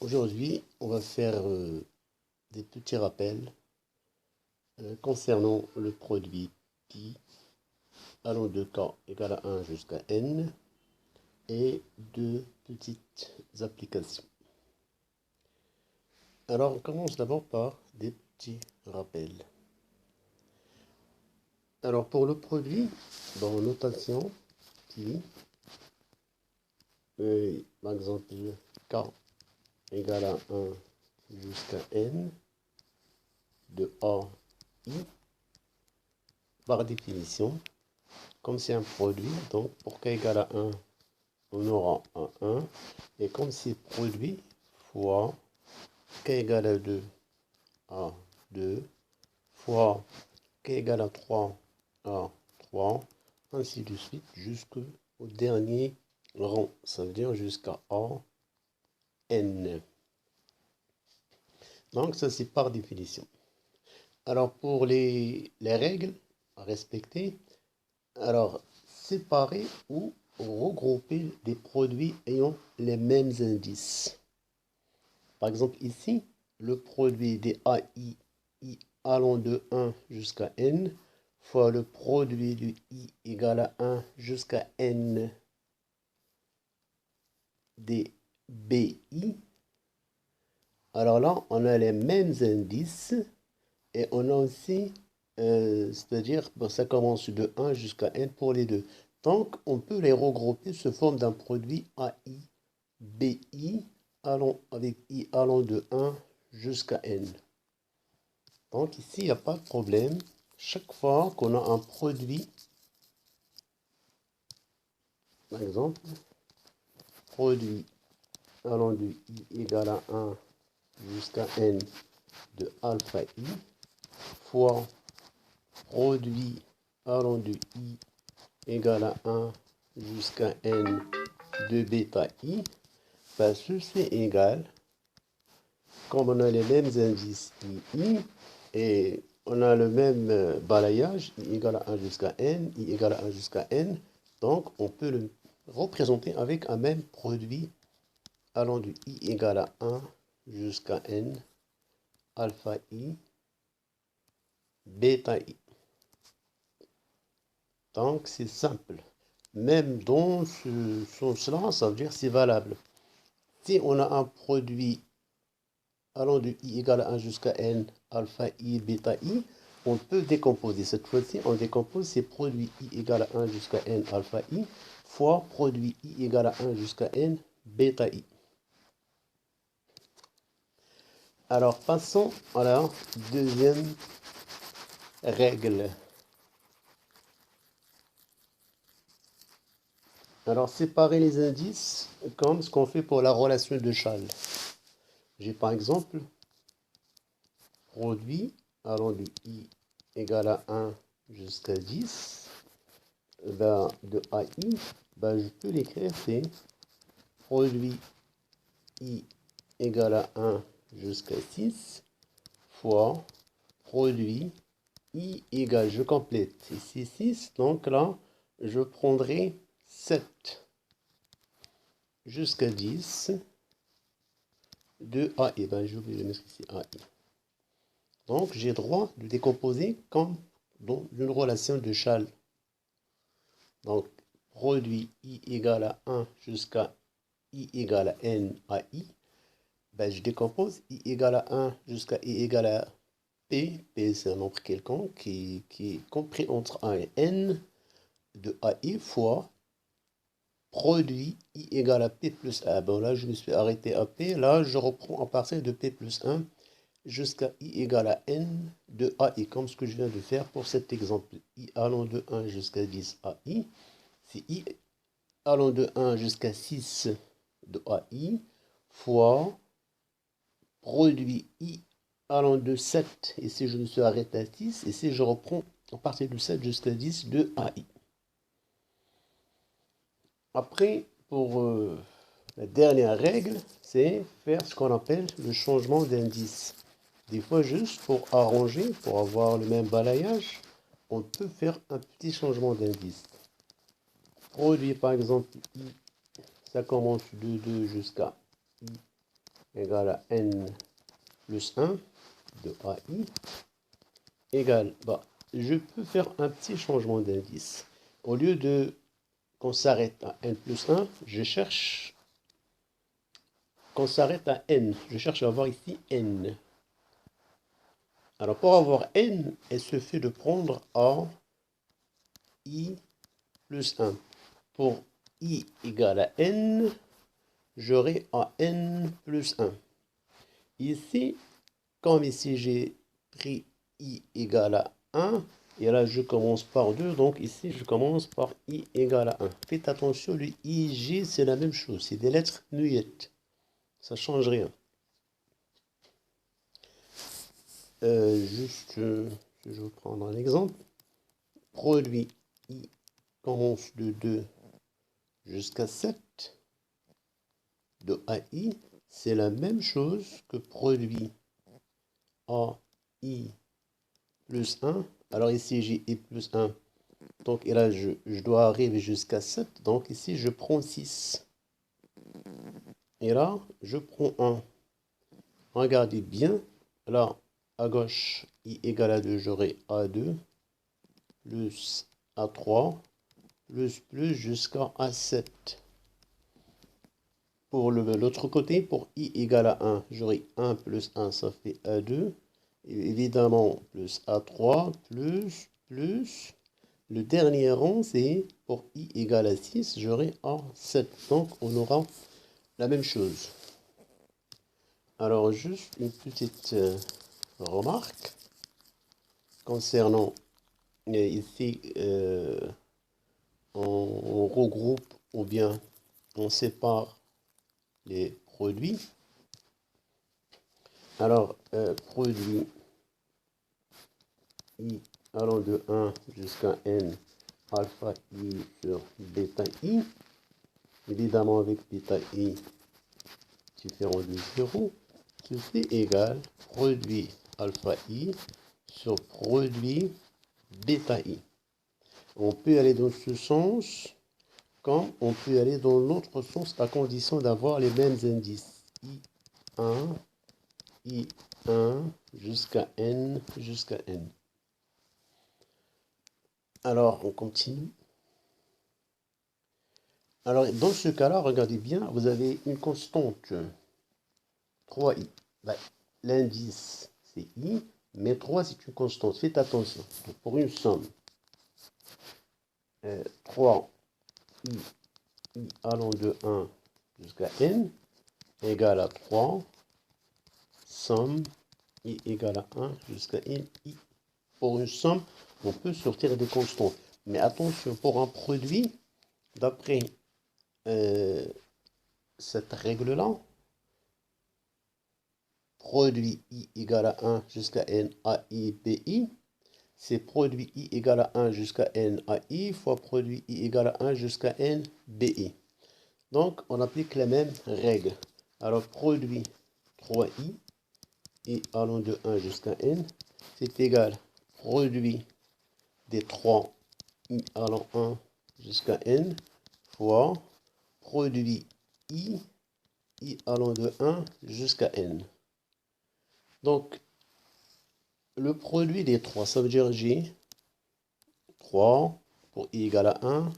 Aujourd'hui, on va faire des petits rappels concernant le produit pi allant de k égale à 1 jusqu'à n et deux petites applications. Alors, on commence d'abord par des petits rappels. Alors, pour le produit, dans notation pi, par exemple, k égale à 1 jusqu'à n de a i, par définition, comme c'est un produit, donc pour k égale à 1, on aura un 1. Et comme c'est produit fois k égale à 2, à 2, fois k égale à 3, à 3, ainsi de suite, jusqu'au dernier rang. Ça veut dire jusqu'à a n. Donc ça c'est par définition. Alors pour les règles à respecter, alors séparer ou regrouper des produits ayant les mêmes indices. Par exemple ici, le produit des AI I allant de 1 jusqu'à n fois le produit du I égale à 1 jusqu'à n des BI. Alors là, on a les mêmes indices et on a aussi, c'est-à-dire, ça commence de 1 jusqu'à n pour les deux. Donc, on peut les regrouper sous forme d'un produit AI, BI, avec I allant de 1 jusqu'à n. Donc ici, il n'y a pas de problème. Chaque fois qu'on a un produit, par exemple, produit allant de I égale à 1 jusqu'à n de alpha I, fois produit allant de I égale à 1 jusqu'à n de bêta I, ben, ceci est égal, comme on a les mêmes indices I et on a le même balayage, I égale à 1 jusqu'à n, I égale à 1 jusqu'à n, donc on peut le représenter avec un même produit allant de I égale à 1 jusqu'à n, alpha I, bêta I. Donc c'est simple. Même dans ce sens-là, ça veut dire c'est valable. Si on a un produit allant de I égale à 1 jusqu'à n, alpha I, bêta I, on peut décomposer. Cette fois-ci, on décompose ces produits I égale à 1 jusqu'à n, alpha I, fois produit I égale à 1 jusqu'à n, bêta I. Alors, passons à la deuxième règle. Alors, séparer les indices comme ce qu'on fait pour la relation de Chasles. J'ai par exemple produit allant de I égale à 1 jusqu'à 10 ben, de AI, ben, je peux l'écrire, c'est produit I égale à 1 jusqu'à 6 fois produit I égale, je complète, ici 6, donc là, je prendrai 7 jusqu'à 10 de AI, ben, j'ai oublié de mettre ici AI. Donc, j'ai droit de décomposer comme dans une relation de Chasles. Donc, produit I égale à 1 jusqu'à I égale à N à I. Ben, je décompose I égale à 1 jusqu'à I égale à P. P, c'est un nombre quelconque qui est compris entre 1 et N de AI fois produit I égale à P plus 1. Bon, là, je me suis arrêté à P. Là, je reprends à partir de P plus 1 jusqu'à I égale à N de AI, comme ce que je viens de faire pour cet exemple. I allant de 1 jusqu'à 10 AI. C'est I allant de 1 jusqu'à 6 de AI fois produit I allant de 7, et si je me suis arrêté à 6, et si je reprends à partir de 7 jusqu'à 10 de AI. Après, pour la dernière règle, c'est faire ce qu'on appelle le changement d'indice. Des fois, juste pour arranger, pour avoir le même balayage, on peut faire un petit changement d'indice. Produit, par exemple, I, ça commence de 2 jusqu'à I égale à n plus 1 de AI égale, je peux faire un petit changement d'indice. Au lieu de qu'on s'arrête à n plus 1, je cherche qu'on s'arrête à n. Je cherche à avoir ici n. Alors pour avoir n, il suffit de prendre i plus 1. Pour i égale à n, j'aurai n plus 1. Ici, comme ici j'ai pris i égale à 1, et là je commence par 2, donc ici je commence par i égale à 1. Faites attention, le i, j, c'est la même chose, c'est des lettres muettes. Ça ne change rien. Je vais prendre un exemple. Produit i commence de 2 jusqu'à 7 de AI, c'est la même chose que produit AI plus 1. Alors ici, j'ai i plus 1. Donc et là, je dois arriver jusqu'à 7. Donc ici, je prends 6. Et là, je prends 1. Regardez bien. Là, à gauche, i égale à 2, j'aurai A2 plus A3 plus jusqu'à A7. Pour l'autre côté, pour i égale à 1, j'aurai 1 plus 1, ça fait A2. Et évidemment, plus A3, plus. Le dernier rang, c'est pour i égale à 6, j'aurai A7. Donc, on aura la même chose. Alors, juste une petite remarque concernant ici, on regroupe ou bien on sépare les produits. Alors, produit i allant de 1 jusqu'à n alpha i sur bêta i, évidemment avec bêta i différent de 0, ceci égale produit alpha i sur produit bêta i. On peut aller dans ce sens, comme on peut aller dans l'autre sens, à condition d'avoir les mêmes indices. I1 jusqu'à n. Alors, on continue. Alors, dans ce cas-là, regardez bien, vous avez une constante 3i. L'indice, c'est i, mais 3, c'est une constante. Faites attention. Donc, pour une somme, 3i allant de 1 jusqu'à n égale à 3, somme i égale à 1 jusqu'à n, i. Pour une somme, on peut sortir des constantes. Mais attention, pour un produit, d'après cette règle-là, produit i égale à 1 jusqu'à n ai bi, c'est produit i égale à 1 jusqu'à n ai fois produit i égale à 1 jusqu'à n bi. Donc, on applique la même règle. Alors, produit 3i i allant de 1 jusqu'à n, c'est égal produit des 3 i allant 1 jusqu'à n fois produit i allant de 1 jusqu'à n. Donc, le produit des 3, ça veut dire j'ai 3 pour i égale à 1,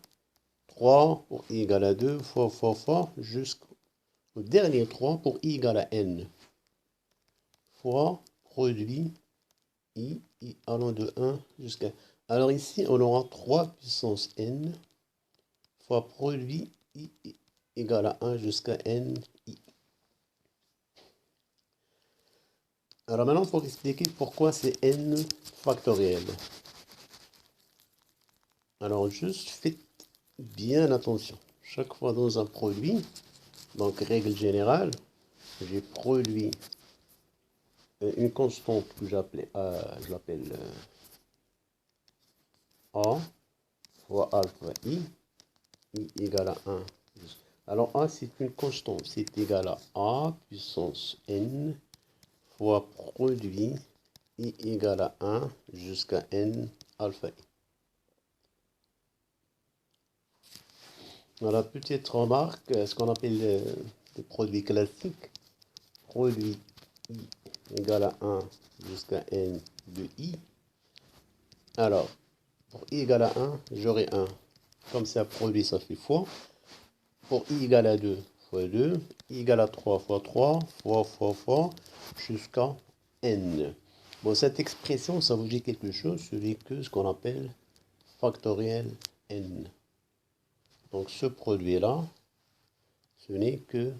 3 pour i égale à 2, fois, jusqu'au dernier 3 pour i égale à n, fois produit i allant de 1 jusqu'à... Alors ici, on aura 3 puissance n fois produit i égale à 1 jusqu'à n i. Alors maintenant, pour expliquer pourquoi c'est n factoriel. Alors juste faites bien attention. Chaque fois dans un produit, donc règle générale, j'ai produit une constante que j'appelle A fois alpha i égale à 1. Alors A c'est une constante, c'est égal à A puissance n fois produit i égale à 1 jusqu'à n alpha i. Voilà, petite remarque, ce qu'on appelle des produits classiques. produit I égale à 1 jusqu'à n de I. Alors, pour I égale à 1, j'aurai 1. Comme c'est un produit, ça fait fois. Pour I égale à 2, fois 2. I égale à 3 fois 3, fois, jusqu'à n. Bon, cette expression, ça vous dit quelque chose, ce n'est que ce qu'on appelle factoriel n. Donc, ce produit-là, ce n'est que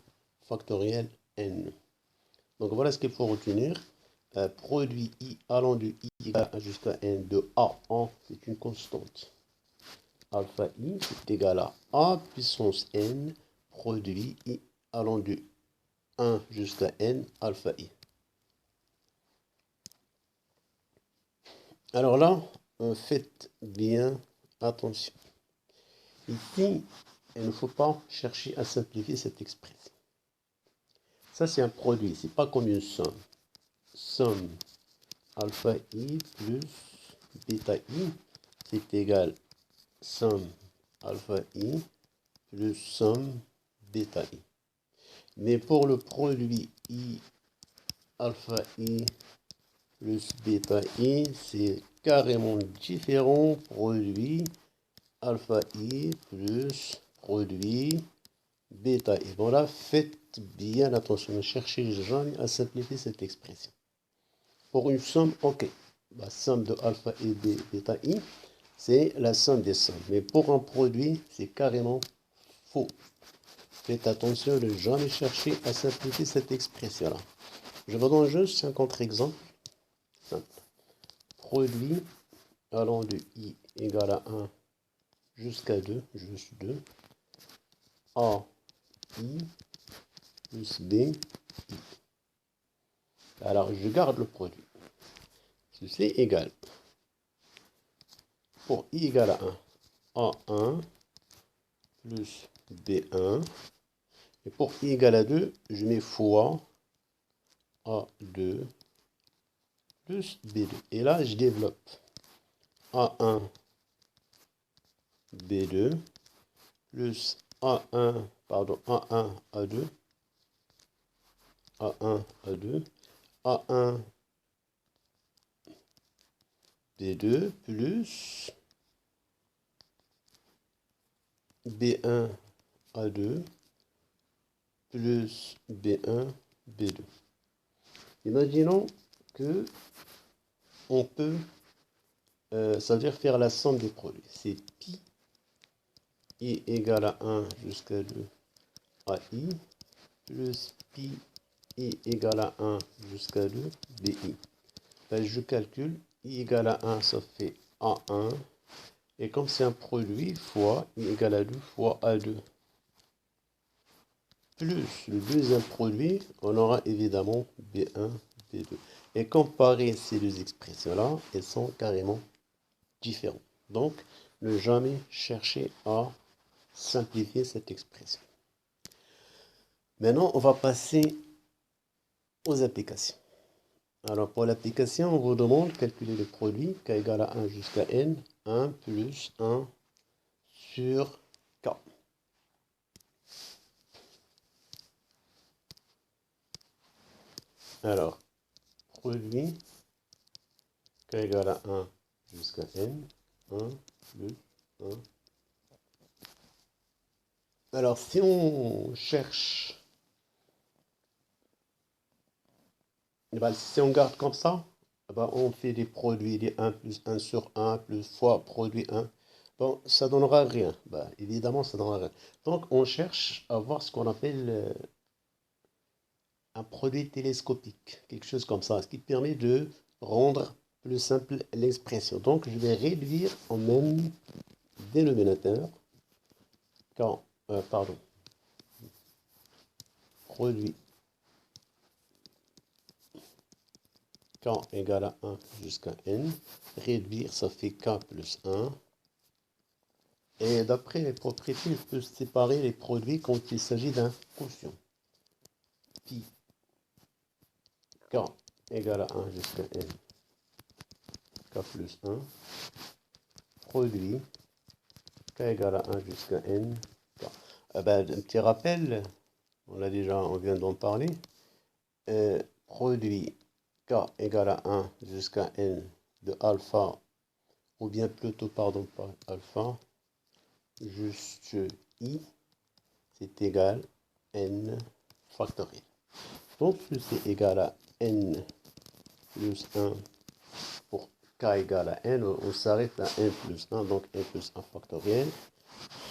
factoriel n. Donc, voilà ce qu'il faut retenir. Produit I allant de I jusqu'à n de A en, c'est une constante. Alpha I, c'est égal à A puissance n, produit I allant de 1 jusqu'à n, alpha I. Alors là, faites bien attention. Ici, il ne faut pas chercher à simplifier cette expression. Ça, c'est un produit, c'est pas comme une somme. Somme alpha I plus bêta I, c'est égal somme alpha I plus somme bêta I. Mais pour le produit I alpha I plus bêta I, c'est carrément différent. Produit alpha I plus produit bêta I. Voilà, faites bien attention, ne cherchez jamais à simplifier cette expression. Pour une somme, ok, la somme de alpha I et bêta I, c'est la somme des sommes. Mais pour un produit, c'est carrément faux. Faites attention de ne jamais chercher à simplifier cette expression-là. Je vous donne juste un contre-exemple simple. Produit allant de I égale à 1 jusqu'à 2, juste 2, A, I plus B, I. Alors, je garde le produit. Ceci est égal. Pour I égale à 1, A1 plus B1. Et pour I égale à 2, je mets fois A2 plus B2. Et là, je développe A1, B2 plus A1, A2, A1, A2, A1, B2 plus B1, A2 plus B1, B2. Imaginons que on peut, ça veut dire faire la somme des produits. C'est pi I égale à 1 jusqu'à 2 AI plus pi I égale à 1 jusqu'à 2 BI. Ben, je calcule I égale à 1, ça fait A1. Et comme c'est un produit, fois I égale à 2 fois A2. Plus le deuxième produit, on aura évidemment B1, B2. Et comparer ces deux expressions-là, elles sont carrément différentes. Donc, ne jamais chercher à simplifier cette expression. Maintenant, on va passer aux applications. Alors, pour l'application, on vous demande de calculer le produit k égale à 1 jusqu'à n, 1 plus 1 sur k. Alors, produit k égale à 1 jusqu'à n, 1 plus 1. Alors, si on cherche, si on garde comme ça, on fait des produits, des 1 plus 1 sur 1 plus fois produit 1. Bon, ça ne donnera rien. Évidemment, ça ne donnera rien. Donc, on cherche à voir ce qu'on appelle un produit télescopique, quelque chose comme ça, ce qui permet de rendre plus simple l'expression. Donc, je vais réduire en même dénominateur quand, produit k égale à 1 jusqu'à n, réduire, ça fait k plus 1. Et d'après les propriétés, je peux séparer les produits quand il s'agit d'un quotient. Pi k égale à 1 jusqu'à n, k plus 1, produit k égale à 1 jusqu'à n, k. Un petit rappel, on vient d'en parler. produit k égale à 1 jusqu'à n de alpha, ou bien plutôt, pardon, pas alpha, juste i, c'est égal n factoriel. Donc ceci est égal à n plus 1 pour k égale à n, on s'arrête à n plus 1, donc n plus 1 factoriel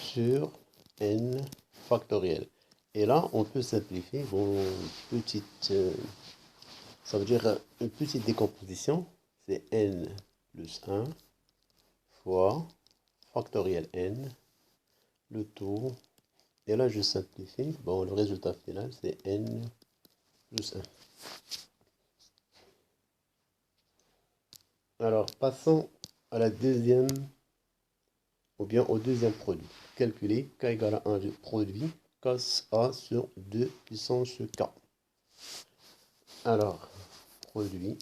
sur n factoriel. Et là, on peut simplifier. Bon, ça veut dire une petite décomposition. C'est n plus 1 fois factoriel n, le tout. Et là, je simplifie. Bon, le résultat final, c'est n plus 1. Alors, passons à la deuxième, ou bien au deuxième produit. Calculer k égale à 1 du produit cos A sur 2 puissance k. Alors, produit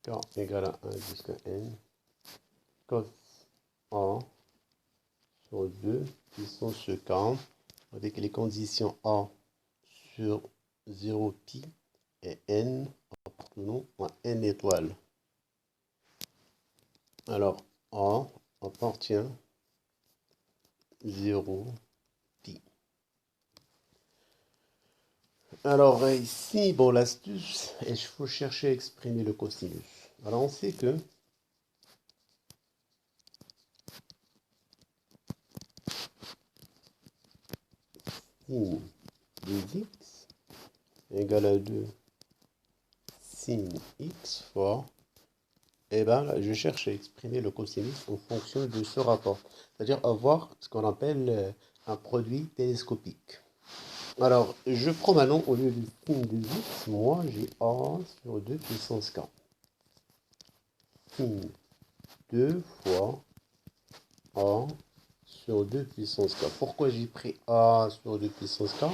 k égale à 1 jusqu'à n cos A sur 2 puissance k avec les conditions A sur 0 pi et n appartenant à n étoile. Alors, A appartient 0 pi. Alors ici, bon, l'astuce, il faut chercher à exprimer le cosinus. Alors on sait que sin de x égale à 2 sin x fois, et bien là, je cherche à exprimer le cosinus en fonction de ce rapport, c'est-à-dire avoir ce qu'on appelle un produit télescopique. Alors, je prends maintenant, au lieu du sin de x, moi j'ai a sur 2 puissance k. Sin 2 fois a sur 2 puissance k. Pourquoi j'ai pris a sur 2 puissance k?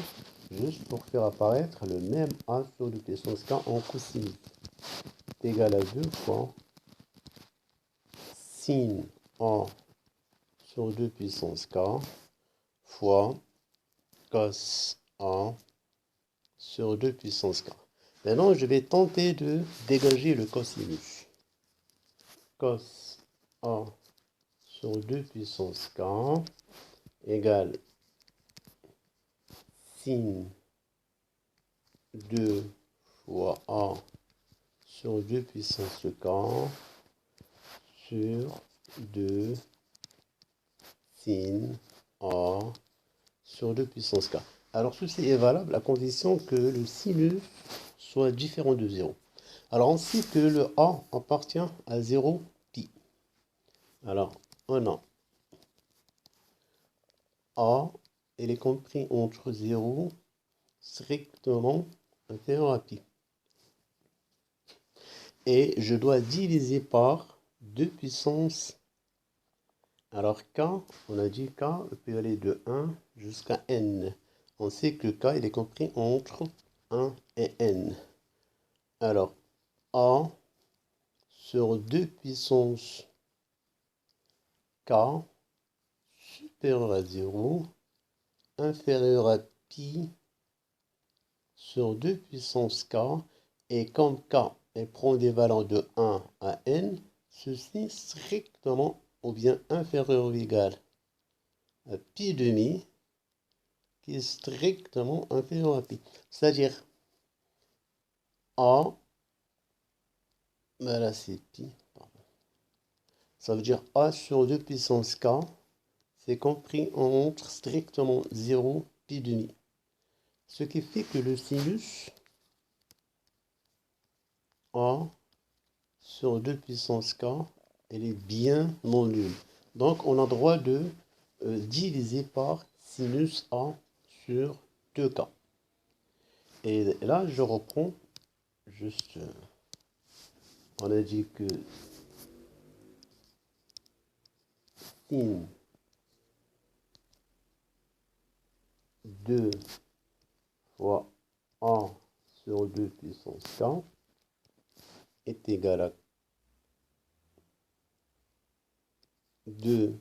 Juste pour faire apparaître le même a sur 2 puissance k en cosinus. C'est égal à 2 fois sin a sur 2 puissance k fois cos a sur 2 puissance k. Maintenant, je vais tenter de dégager le cosinus. Cos a sur 2 puissance k égale sin 2 fois a sur 2 puissance k sur 2 sin a sur 2 puissance k. Alors ceci est valable à condition que le sinus soit différent de 0. Alors on sait que le a appartient à 0 pi. Alors on a a, il est compris entre 0 strictement inférieur à pi. Et je dois diviser par 2 puissance. Alors k, on a dit k peut aller de 1 jusqu'à n. On sait que k, il est compris entre 1 et n. Alors, a sur 2 puissance k supérieur à 0, inférieur à pi sur 2 puissance k. Et comme k, elle prend des valeurs de 1 à n, ceci strictement ou bien inférieur ou égal à pi demi, qui est strictement inférieur à pi. C'est-à-dire a, ben là c'est pi, pardon. Ça veut dire a sur 2 puissance k, c'est compris entre strictement 0 pi demi. Ce qui fait que le sinus a sur 2 puissance k, elle est bien non nulle. Donc on a droit de diviser par sinus a sur 2k. Et là je reprends juste, on a dit que sin 2 fois a sur 2 puissance k est égal à 2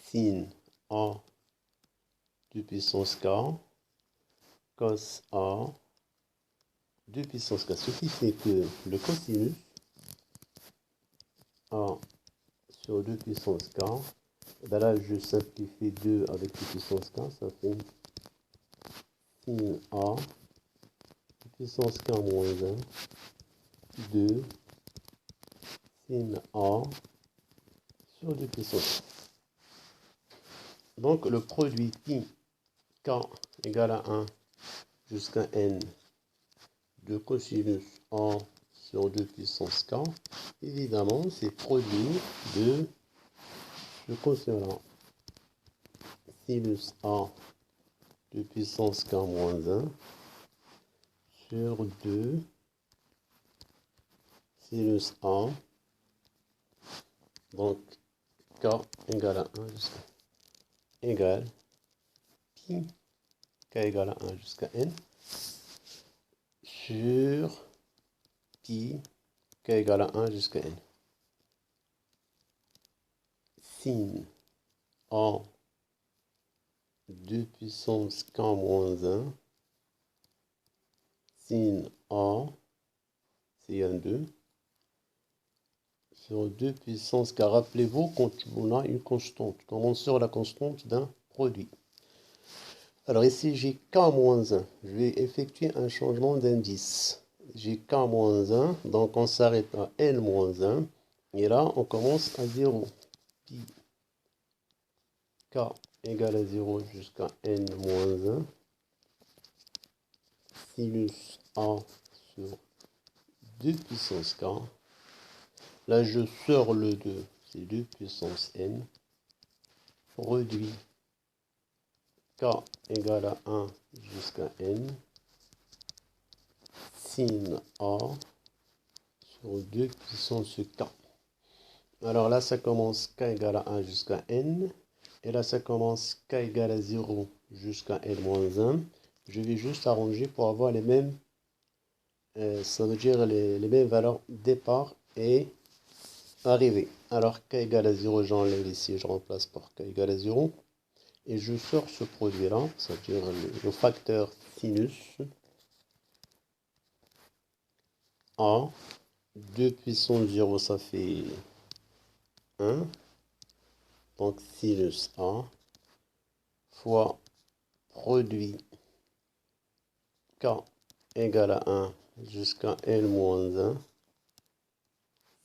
sin a 2 puissance k, cos A, 2 puissance k. Ce qui fait que le cosinus A sur 2 puissance k, ben là je simplifie 2 avec 2 puissance k, ça fait sin A, 2 puissance k moins 1, 2, sin A sur 2 puissance k. Donc le produit pi k égale à 1 jusqu'à n de cosinus A sur 2 puissance k, évidemment c'est produit de, je considère sinus A de puissance k moins 1 sur 2 sinus A, donc k égale à 1 jusqu'à égale pi k égale à 1 jusqu'à n sur pi k égale à 1 jusqu'à n. Sin A 2 puissance k moins 1 sin A, c'est un 2, sur 2 puissance k. Rappelez-vous, quand on a une constante, quand on sort la constante d'un produit. Alors ici, j'ai k moins 1. Je vais effectuer un changement d'indice. J'ai k moins 1, donc on s'arrête à n moins 1. Et là, on commence à 0. Pi k égale à 0 jusqu'à n moins 1. Sinus A sur 2 puissance k. Là, je sors le 2, c'est 2 puissance n. Produit k égale à 1 jusqu'à n. Sin A sur 2 puissance k. Alors là, ça commence k égale à 1 jusqu'à n. Et là, ça commence k égale à 0 jusqu'à n moins 1. Je vais juste arranger pour avoir les mêmes, ça veut dire les mêmes valeurs départ et arrivée. Alors k égale à 0, j'enlève ici, je remplace par k égale à 0. Et je sors ce produit-là, c'est-à-dire le facteur sinus A. 2 puissance 0, ça fait 1. Donc sinus A fois produit k égale à 1 jusqu'à n moins 1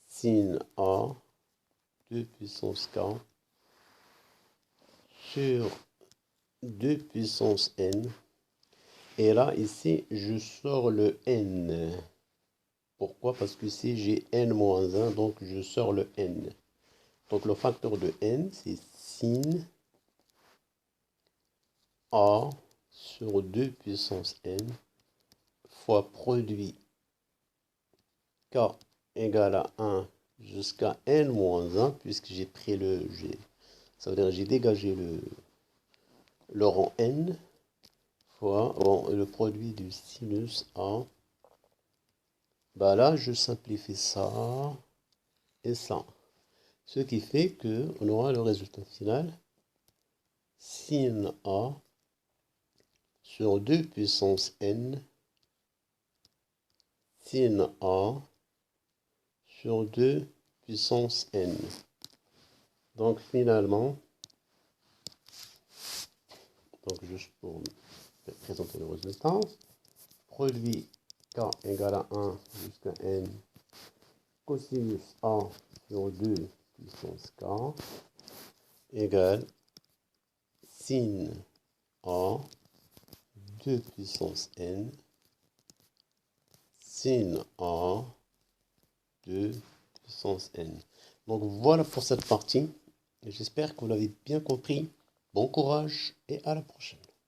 sin A 2 puissance k sur 2 puissance n. Et là, ici, je sors le n. Pourquoi? Parce que ici, j'ai n moins 1, donc je sors le n. Donc le facteur de n, c'est sin A sur 2 puissance n fois produit k égale à 1 jusqu'à n moins 1, puisque j'ai pris ça veut dire j'ai dégagé le rang n, fois le produit du sinus A. Bah là, je simplifie ça et ça. Ce qui fait qu'on aura le résultat final, sin A sur 2 puissance n, sin A sur 2 puissance n. Donc finalement, donc juste pour présenter le résultat, produit k égale à 1 jusqu'à n cosinus A sur 2 puissance k égale sin A 2 puissance n sin A 2 puissance n. Donc voilà pour cette partie. J'espère que vous l'avez bien compris. Bon courage et à la prochaine.